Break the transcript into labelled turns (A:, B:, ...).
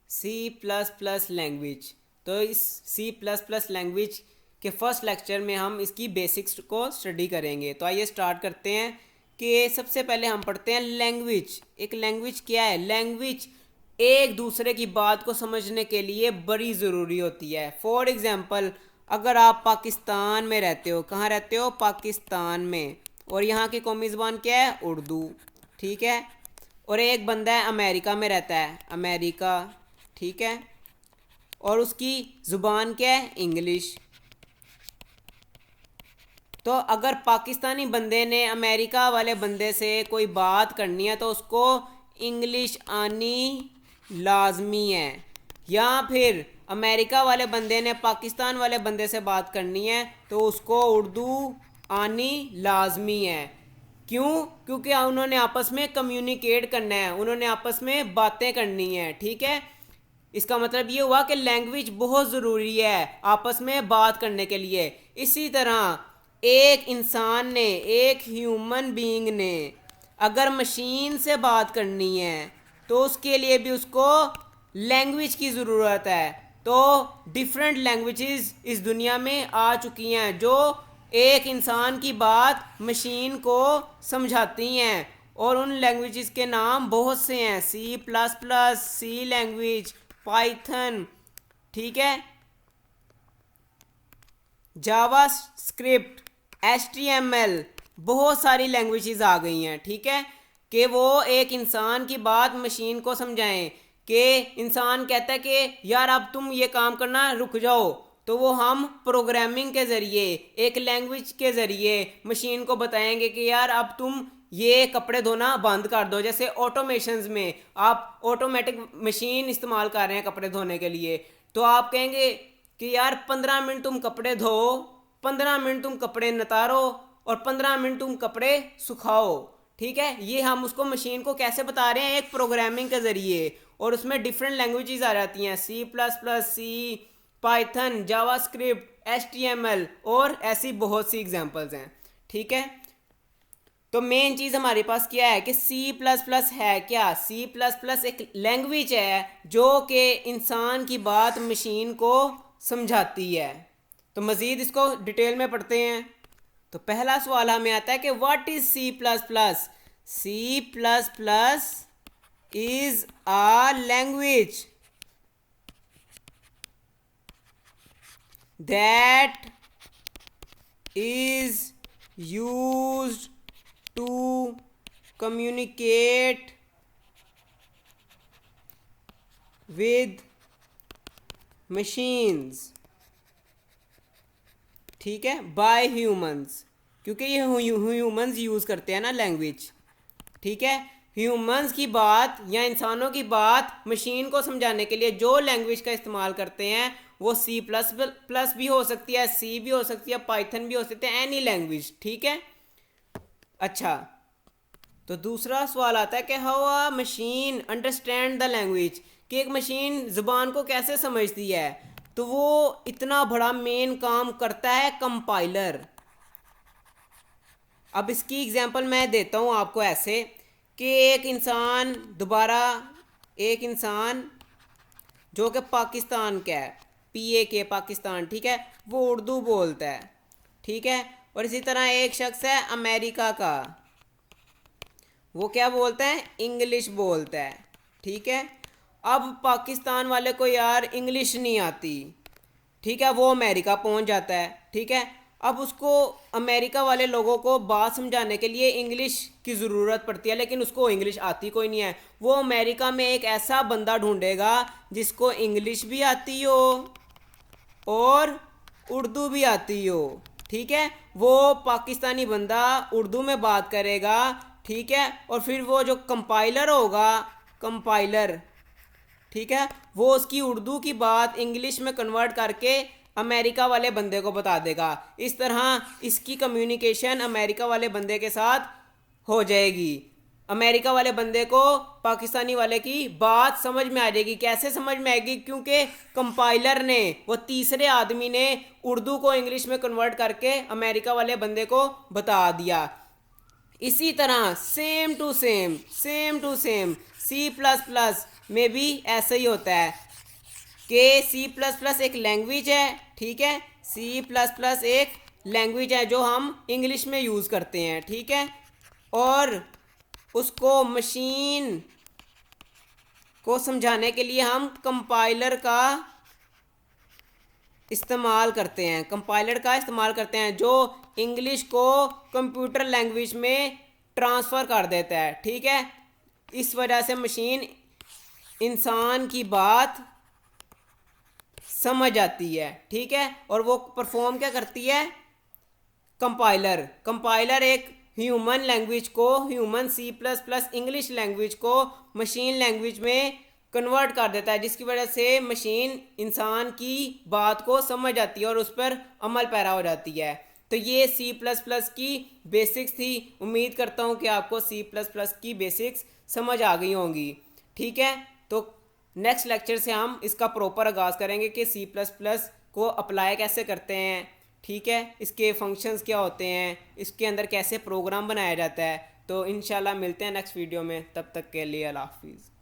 A: सी plus plus language. तो इस सी plus plus language के फर्स्ट लेक्चर में हम इसकी बेसिक्स को स्टडी करेंगे। तो आइए स्टार्ट करते हैं कि सबसे पहले हम पढ़ते हैं लैंग्वेज। एक लैंग्वेज क्या है? लैंग्वेज एक दूसरे की बात को समझने के लिए बड़ी ज़रूरी होती है। फॉर एग्ज़ाम्पल, अगर आप पाकिस्तान में रहते हो, कहाँ रहते हो? पाकिस्तान में, और यहाँ की कौमी ज़बान क्या है? उर्दू, ठीक है। और एक बंदा है अमेरिका में रहता है, अमेरिका, ठीक है, और उसकी ज़ुबान क्या है? इंग्लिश। तो अगर पाकिस्तानी बंदे ने अमेरिका वाले बंदे से कोई बात करनी है तो उसको इंग्लिश आनी लाजमी है। या फिर अमेरिका वाले बंदे ने पाकिस्तान वाले बंदे से बात करनी है तो उसको उर्दू आनी लाजमी है। क्यों? क्योंकि उन्होंने आपस में कम्युनिकेट करना है, उन्होंने आपस में बातें करनी है, ठीक है। इसका मतलब ये हुआ कि लैंग्वेज बहुत ज़रूरी है आपस में बात करने के लिए। इसी तरह एक इंसान ने, एक ह्यूमन बीइंग ने अगर मशीन से बात करनी है तो उसके लिए भी उसको लैंग्वेज की ज़रूरत है। तो डिफरेंट लैंग्वेजेस इस दुनिया में आ चुकी हैं जो एक इंसान की बात मशीन को समझाती हैं, और उन लैंग्वेजेस के नाम बहुत से हैं। सी प्लस प्लस, सी लैंग्वेज, पाइथन, ठीक है, जावा स्क्रिप्ट, HTML, बहुत सारी लैंग्वेजेस आ गई हैं, ठीक है, कि वो एक इंसान की बात मशीन को समझाएं। कि इंसान कहता है कि यार अब तुम ये काम करना, रुक जाओ, तो वो हम प्रोग्रामिंग के ज़रिए, एक लैंग्वेज के ज़रिए मशीन को बताएंगे कि यार अब तुम ये कपड़े धोना बंद कर दो। जैसे ऑटोमेशंस में आप ऑटोमेटिक मशीन इस्तेमाल कर रहे हैं कपड़े धोने के लिए, तो आप कहेंगे कि यार 15 मिनट तुम कपड़े धो, 15 मिनट तुम कपड़े नतारो, और 15 मिनट तुम कपड़े सुखाओ, ठीक है। ये हम उसको मशीन को कैसे बता रहे हैं? एक प्रोग्रामिंग के ज़रिए। और उसमें डिफरेंट लैंग्वेजेस आ जाती हैं, सी प्लस प्लस, सी, पाइथन, जावा स्क्रिप्ट, HTML, और ऐसी बहुत सी एग्जांपल्स हैं, ठीक है। तो मेन चीज़ हमारे पास क्या है कि सी प्लस प्लस है क्या? सी प्लस प्लस एक लैंग्वेज है जो कि इंसान की बात मशीन को समझाती है। तो मज़ीद इसको डिटेल में पढ़ते हैं। तो पहला सवाल हमें आता है कि what is C plus plus? C plus plus is a language that is used to communicate with machines, ठीक है, बाय ह्यूमंस। क्योंकि ये ह्यूमंस यूज़ करते हैं ना लैंग्वेज, ठीक है। ह्यूमंस की बात या इंसानों की बात मशीन को समझाने के लिए जो लैंग्वेज का इस्तेमाल करते हैं वो सी प्लस प्लस भी हो सकती है, सी भी हो सकती है, पाइथन भी हो सकती है, एनी लैंग्वेज, ठीक है। अच्छा, तो दूसरा सवाल आता है कि how a machine understand the language, कि एक मशीन ज़ुबान को कैसे समझती है? तो वो इतना बड़ा मेन काम करता है कंपाइलर। अब इसकी एग्जांपल मैं देता हूँ आपको ऐसे कि एक इंसान दोबारा, एक इंसान जो कि पाकिस्तान का है, PAK पाकिस्तान, ठीक है, वो उर्दू बोलता है, ठीक है। और इसी तरह एक शख्स है अमेरिका का, वो क्या बोलता है? इंग्लिश बोलता है, ठीक है। अब पाकिस्तान वाले को यार इंग्लिश नहीं आती, ठीक है, वो अमेरिका पहुंच जाता है, ठीक है। अब उसको अमेरिका वाले लोगों को बात समझाने के लिए इंग्लिश की ज़रूरत पड़ती है, लेकिन उसको इंग्लिश आती कोई नहीं है। वो अमेरिका में एक ऐसा बंदा ढूंढेगा जिसको इंग्लिश भी आती हो और उर्दू भी आती हो, ठीक है। वो पाकिस्तानी बंदा उर्दू में बात करेगा, ठीक है, और फिर वो जो कंपाइलर होगा, कंपाइलर, ठीक है, वो उसकी उर्दू की बात इंग्लिश में कन्वर्ट करके अमेरिका वाले बंदे को बता देगा। इस तरह इसकी कम्युनिकेशन अमेरिका वाले बंदे के साथ हो जाएगी। अमेरिका वाले बंदे को पाकिस्तानी वाले की बात समझ में आ जाएगी। कैसे समझ में आएगी? क्योंकि कंपाइलर ने, वो तीसरे आदमी ने उर्दू को इंग्लिश में कन्वर्ट करके अमेरिका वाले बंदे को बता दिया। इसी तरह same to same C plus plus में भी ऐसा ही होता है कि सी प्लस प्लस एक लैंग्वेज है, ठीक है, सी प्लस प्लस एक लैंग्वेज है जो हम इंग्लिश में यूज़ करते हैं, ठीक है, और उसको मशीन को समझाने के लिए हम कंपाइलर का इस्तेमाल करते हैं, कंपाइलर का इस्तेमाल करते हैं जो इंग्लिश को कंप्यूटर लैंग्वेज में ट्रांसफ़र कर देता है, ठीक है। इस वजह से मशीन इंसान की बात समझ आती है, ठीक है, और वो परफॉर्म क्या करती है, कंपाइलर कंपाइलर एक ह्यूमन लैंग्वेज को, human C plus plus English language को मशीन लैंग्वेज में कन्वर्ट कर देता है, जिसकी वजह से मशीन इंसान की बात को समझ आती है और उस पर अमल पैरा हो जाती है। तो ये सी प्लस प्लस की बेसिक्स थी। उम्मीद करता हूँ कि आपको सी प्लस प्लस की बेसिक्स समझ आ गई होंगी, ठीक है। तो नेक्स्ट लेक्चर से हम इसका प्रॉपर आगाज़ करेंगे कि सी प्लस प्लस को अप्लाई कैसे करते हैं, ठीक है, इसके फंक्शंस क्या होते हैं, इसके अंदर कैसे प्रोग्राम बनाया जाता है। तो इंशाल्लाह मिलते हैं नेक्स्ट वीडियो में, तब तक के लिए अल्लाह हाफिज़।